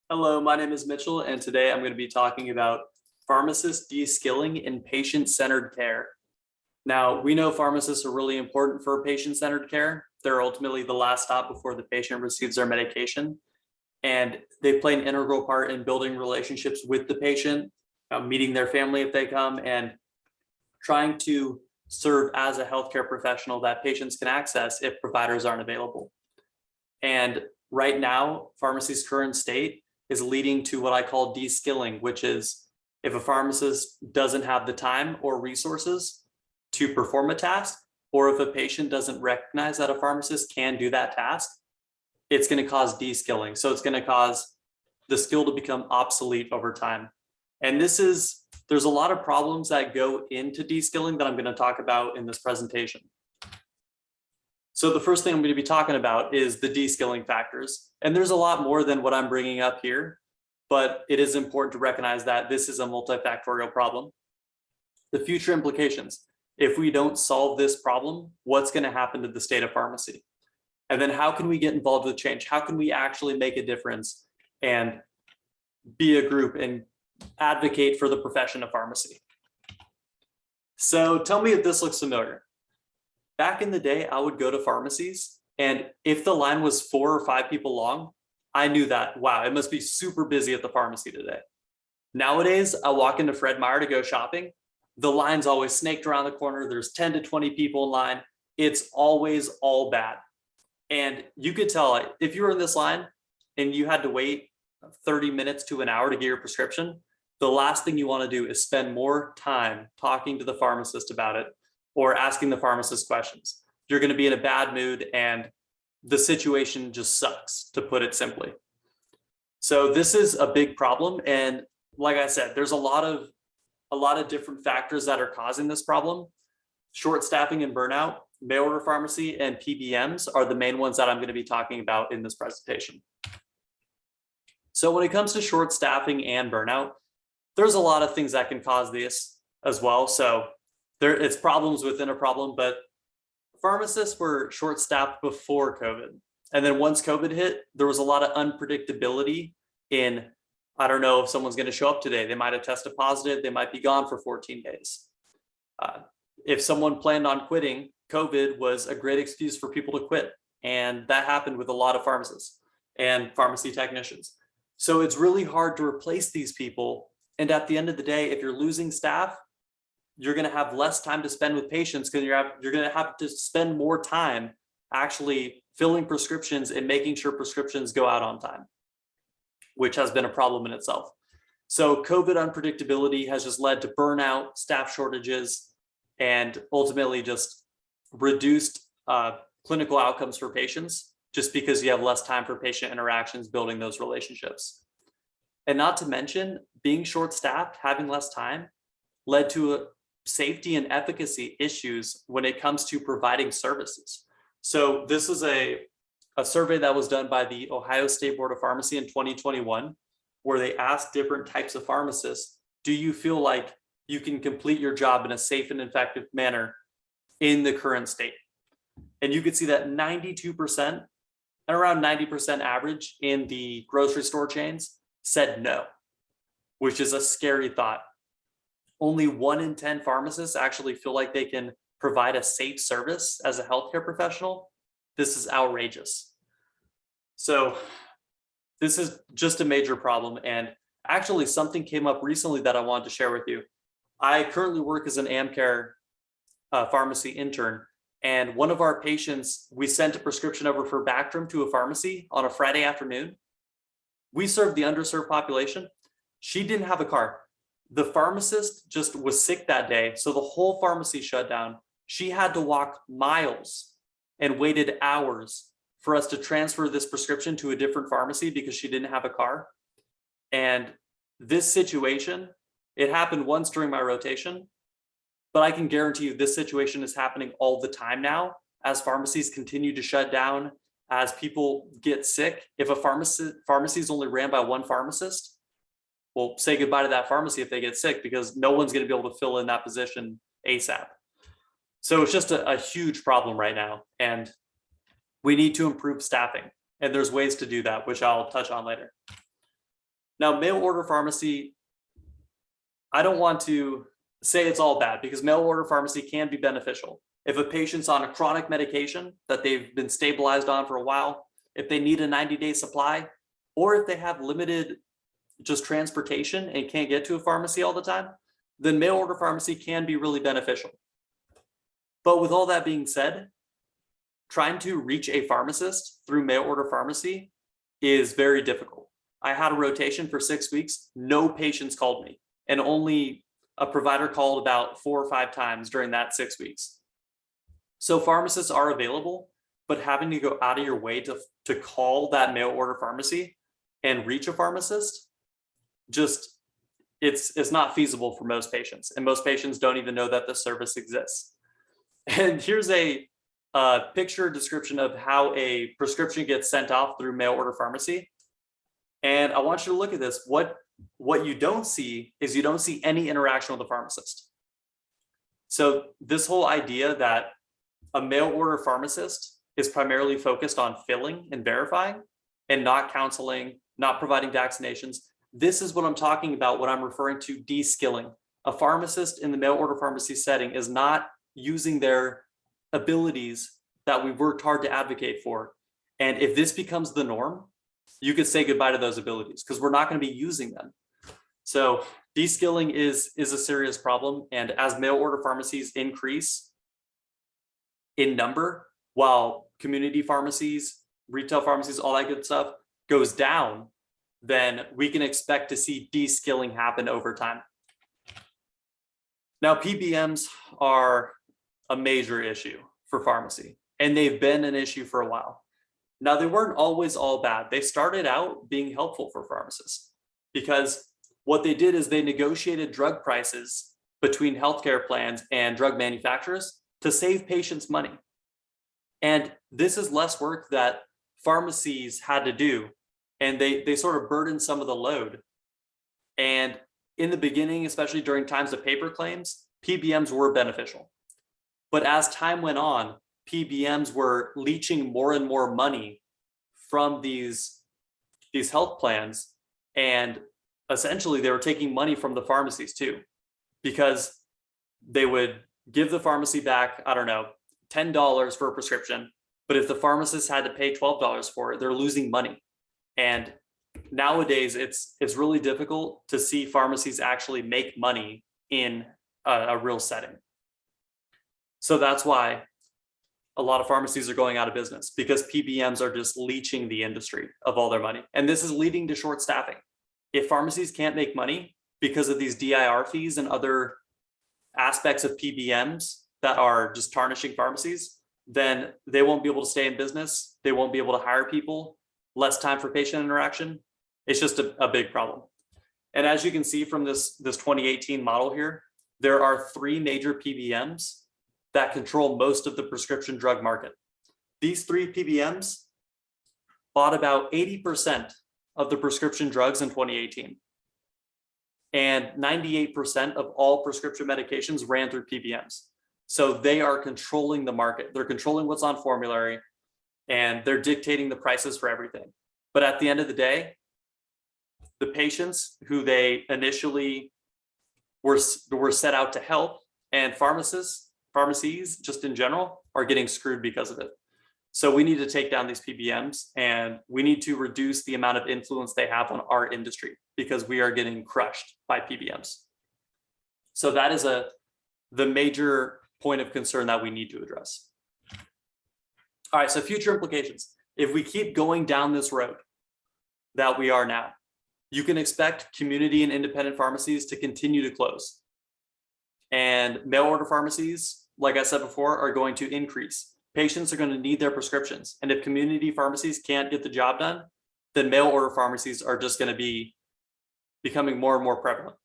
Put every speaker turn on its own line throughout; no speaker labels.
Hello, my name is Mitchell, and today I'm going to be talking about pharmacist de-skilling in patient-centered care. Now, we know pharmacists are really important for patient-centered care. They're ultimately the last stop before the patient receives their medication, and they play an integral part in building relationships with the patient, meeting their family if they come, and trying to serve as a healthcare professional that patients can access if providers aren't available. And right now, pharmacy's current state is leading to what I call de-skilling, which is if a pharmacist doesn't have the time or resources to perform a task, or if a patient doesn't recognize that a pharmacist can do that task, it's going to cause de-skilling. So it's going to cause the skill to become obsolete over time. And there's a lot of problems that go into de-skilling that I'm going to talk about in this presentation. So the first thing I'm going to be talking about is the de-skilling factors. And there's a lot more than what I'm bringing up here, but it is important to recognize that this is a multifactorial problem. The future implications. If we don't solve this problem, what's going to happen to the state of pharmacy? And then how can we get involved with change? How can we actually make a difference and be a group and advocate for the profession of pharmacy? So tell me if this looks familiar. Back in the day, I would go to pharmacies, and if the line was 4 or 5 people long, I knew that, wow, it must be super busy at the pharmacy today. Nowadays, I walk into Fred Meyer to go shopping. The line's always snaked around the corner. There's 10 to 20 people in line. It's always all bad. And you could tell if you were in this line and you had to wait 30 minutes to an hour to get your prescription, the last thing you want to do is spend more time talking to the pharmacist about it or asking the pharmacist questions. You're going to be in a bad mood and the situation just sucks, to put it simply. So this is a big problem. And like I said, there's a lot of different factors that are causing this problem. Short staffing and burnout, mail order pharmacy, and PBMs are the main ones that I'm going to be talking about in this presentation. So when it comes to short staffing and burnout, there's a lot of things that can cause this as well. So it's problems within a problem, but pharmacists were short-staffed before COVID. And then once COVID hit, there was a lot of unpredictability in, I don't know if someone's going to show up today. They might have tested positive. They might be gone for 14 days. If someone planned on quitting, COVID was a great excuse for people to quit. And that happened with a lot of pharmacists and pharmacy technicians. So it's really hard to replace these people. And at the end of the day, if you're losing staff, you're going to have less time to spend with patients because you're going to have to spend more time actually filling prescriptions and making sure prescriptions go out on time, which has been a problem in itself. So COVID unpredictability has just led to burnout, staff shortages, and ultimately just reduced clinical outcomes for patients just because you have less time for patient interactions, building those relationships. And not to mention being short-staffed, having less time led to safety and efficacy issues when it comes to providing services. So this is a survey that was done by the Ohio State Board of Pharmacy in 2021, where they asked different types of pharmacists, do you feel like you can complete your job in a safe and effective manner in the current state? And you could see that 92% and around 90% average in the grocery store chains said no, which is a scary thought. Only 1 in 10 pharmacists actually feel like they can provide a safe service as a healthcare professional. This is outrageous. So this is just a major problem. And actually something came up recently that I wanted to share with you. I currently work as an AmCare pharmacy intern. And one of our patients, we sent a prescription over for Bactrim to a pharmacy on a Friday afternoon. We served the underserved population. She didn't have a car. The pharmacist just was sick that day, so the whole pharmacy shut down. She had to walk miles and waited hours for us to transfer this prescription to a different pharmacy because she didn't have a car. And this situation, it happened once during my rotation, but I can guarantee you this situation is happening all the time now as pharmacies continue to shut down, as people get sick. If a pharmacy is only ran by one pharmacist, well, say goodbye to that pharmacy if they get sick because no one's going to be able to fill in that position ASAP. So it's just a huge problem right now. And we need to improve staffing. And there's ways to do that, which I'll touch on later. Now, mail order pharmacy, I don't want to say it's all bad because mail order pharmacy can be beneficial. If a patient's on a chronic medication that they've been stabilized on for a while, if they need a 90-day supply, or if they have limited just transportation and can't get to a pharmacy all the time, then mail order pharmacy can be really beneficial. But with all that being said, trying to reach a pharmacist through mail order pharmacy is very difficult. I had a rotation for 6 weeks, no patients called me, and only a provider called about 4 or 5 times during that 6 weeks. So pharmacists are available, but having to go out of your way to call that mail order pharmacy and reach a pharmacist, just it's not feasible for most patients, and most patients don't even know that the service exists. And here's a picture description of how a prescription gets sent off through mail order pharmacy. And I want you to look at this. What you don't see is you don't see any interaction with the pharmacist. So this whole idea that a mail order pharmacist is primarily focused on filling and verifying and not counseling, not providing vaccinations. This is what I'm talking about when I'm referring to deskilling. A pharmacist in the mail order pharmacy setting is not using their abilities that we've worked hard to advocate for. And if this becomes the norm, you could say goodbye to those abilities because we're not going to be using them. So deskilling is a serious problem. And as mail order pharmacies increase in number, while community pharmacies, retail pharmacies, all that good stuff goes down, then we can expect to see deskilling happen over time. Now, PBMs are a major issue for pharmacy, and they've been an issue for a while. Now, they weren't always all bad. They started out being helpful for pharmacists because what they did is they negotiated drug prices between healthcare plans and drug manufacturers to save patients money. And this is less work that pharmacies had to do, and they sort of burdened some of the load. And in the beginning, especially during times of paper claims, PBMs were beneficial. But as time went on, PBMs were leeching more and more money from these health plans, and essentially they were taking money from the pharmacies too, because they would give the pharmacy back, I don't know, $10 for a prescription, but if the pharmacist had to pay $12 for it, they're losing money. And nowadays it's really difficult to see pharmacies actually make money in a real setting. So that's why a lot of pharmacies are going out of business, because PBMs are just leeching the industry of all their money. And this is leading to short staffing. If pharmacies can't make money because of these DIR fees and other aspects of PBMs that are just tarnishing pharmacies, then they won't be able to stay in business. They won't be able to hire people, less time for patient interaction. It's just a big problem. And as you can see from this 2018 model here, there are 3 major PBMs that control most of the prescription drug market. These 3 PBMs bought about 80% of the prescription drugs in 2018. And 98% of all prescription medications ran through PBMs. So they are controlling the market. They're controlling what's on formulary, and they're dictating the prices for everything. But at the end of the day, the patients who they initially were set out to help, and pharmacies just in general, are getting screwed because of it. So we need to take down these PBMs, and we need to reduce the amount of influence they have on our industry, because we are getting crushed by PBMs. So that is the major point of concern that we need to address. All right, so future implications. If we keep going down this road that we are now, you can expect community and independent pharmacies to continue to close. And mail order pharmacies, like I said before, are going to increase. Patients are going to need their prescriptions. And if community pharmacies can't get the job done, then mail order pharmacies are just going to be becoming more and more prevalent.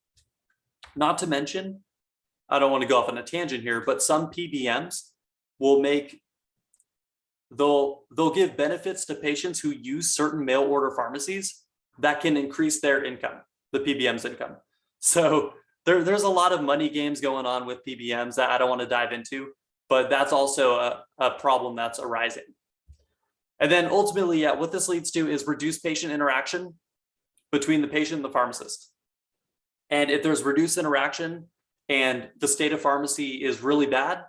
Not to mention, I don't want to go off on a tangent here, but some PBMs will they'll give benefits to patients who use certain mail order pharmacies that can increase their income, the PBM's income. So there's a lot of money games going on with PBMs that I don't want to dive into, but that's also a problem that's arising. And then ultimately, what this leads to is reduced patient interaction. between the patient and the pharmacist. And if there's reduced interaction and the state of pharmacy is really bad,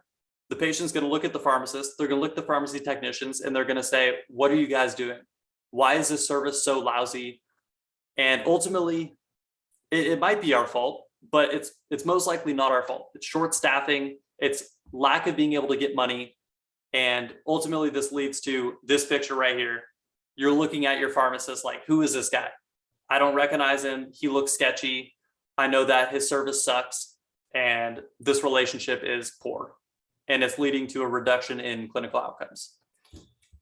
the patient's going to look at the pharmacist, they're going to look at the pharmacy technicians, and they're going to say, what are you guys doing? Why is this service so lousy? And ultimately, it might be our fault, but it's most likely not our fault. It's short staffing, it's lack of being able to get money. And ultimately, this leads to this picture right here. You're looking at your pharmacist like, who is this guy? I don't recognize him. He looks sketchy. I know that his service sucks, and this relationship is poor, and it's leading to a reduction in clinical outcomes.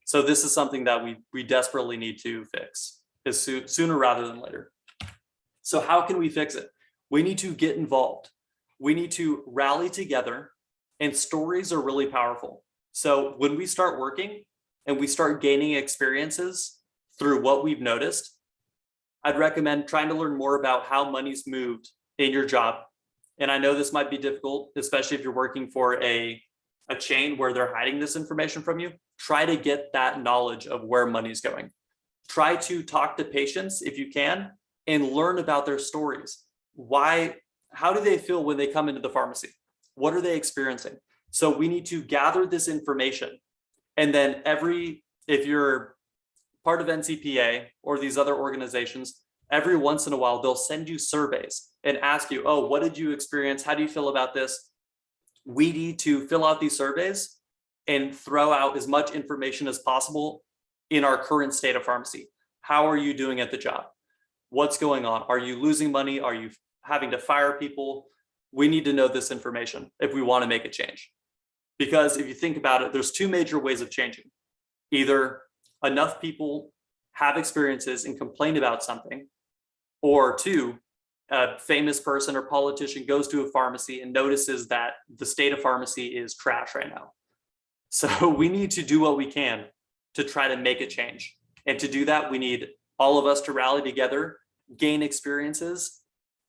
So this is something that we desperately need to fix sooner rather than later. So how can we fix it? We need to get involved. We need to rally together, and stories are really powerful. So when we start working and we start gaining experiences through what we've noticed, I'd recommend trying to learn more about how money's moved in your job. And I know this might be difficult, especially if you're working for a chain where they're hiding this information from you. Try to get that knowledge of where money's going. Try to talk to patients if you can and learn about their stories. How do they feel when they come into the pharmacy? What are they experiencing? So we need to gather this information. And then if you're part of NCPA or these other organizations, every once in a while, they'll send you surveys and ask you, oh, what did you experience? How do you feel about this? We need to fill out these surveys and throw out as much information as possible in our current state of pharmacy. How are you doing at the job? What's going on? Are you losing money? Are you having to fire people? We need to know this information if we want to make a change. Because if you think about it, there's two major ways of changing. Either enough people have experiences and complain about something, or two, a famous person or politician goes to a pharmacy and notices that the state of pharmacy is trash right now. So we need to do what we can to try to make a change. And to do that, we need all of us to rally together, gain experiences,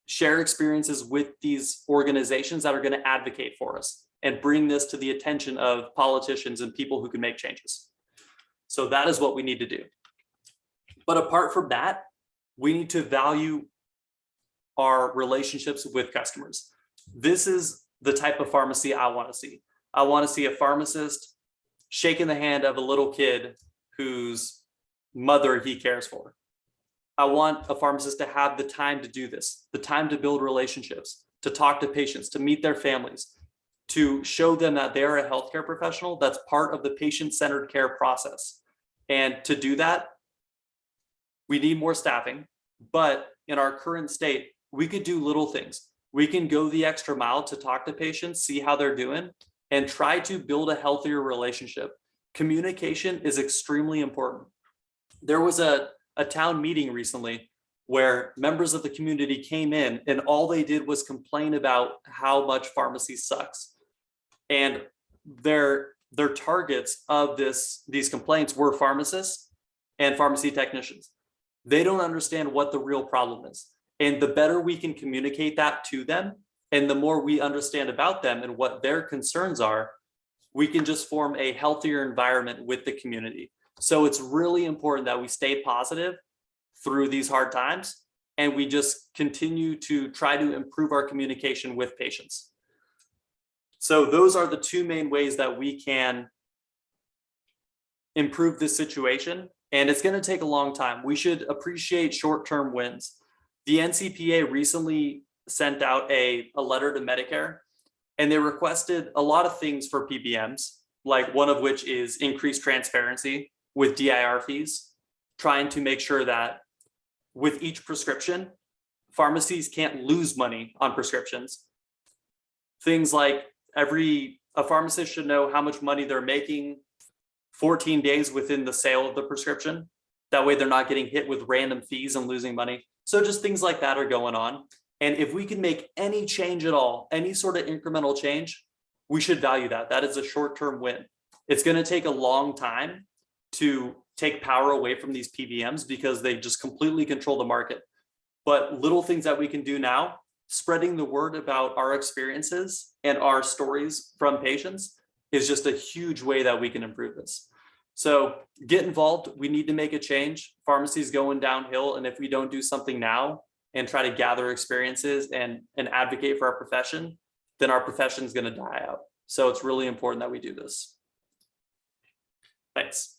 share experiences with these organizations that are going to advocate for us and bring this to the attention of politicians and people who can make changes. So that is what we need to do. But apart from that, we need to value our relationships with customers. This is the type of pharmacy I want to see. I want to see a pharmacist shaking the hand of a little kid whose mother he cares for. I want a pharmacist to have the time to do this, the time to build relationships, to talk to patients, to meet their families, to show them that they're a healthcare professional that's part of the patient-centered care process. And to do that, we need more staffing, but in our current state, we could do little things. We can go the extra mile to talk to patients, see how they're doing, and try to build a healthier relationship. Communication is extremely important. There was a town meeting recently where members of the community came in and all they did was complain about how much pharmacy sucks. And their targets of these complaints were pharmacists and pharmacy technicians. They don't understand what the real problem is. And the better we can communicate that to them, and the more we understand about them and what their concerns are, we can just form a healthier environment with the community. So it's really important that we stay positive through these hard times, and we just continue to try to improve our communication with patients. So those are the two main ways that we can improve this situation. And it's going to take a long time. We should appreciate short-term wins. The NCPA recently sent out a letter to Medicare, and they requested a lot of things for PBMs, like one of which is increased transparency with DIR fees, trying to make sure that with each prescription, pharmacies can't lose money on prescriptions. Things like a pharmacist should know how much money they're making 14 days within the sale of the prescription. That way they're not getting hit with random fees and losing money. So just things like that are going on. And if we can make any change at all, any sort of incremental change, we should value that. That is a short-term win. It's going to take a long time to take power away from these PBMs because they just completely control the market. But little things that we can do now, spreading the word about our experiences and our stories from patients is just a huge way that we can improve this. So get involved. We need to make a change. Pharmacy is going downhill. And if we don't do something now and try to gather experiences and advocate for our profession, then our profession is going to die out. So it's really important that we do this. Thanks.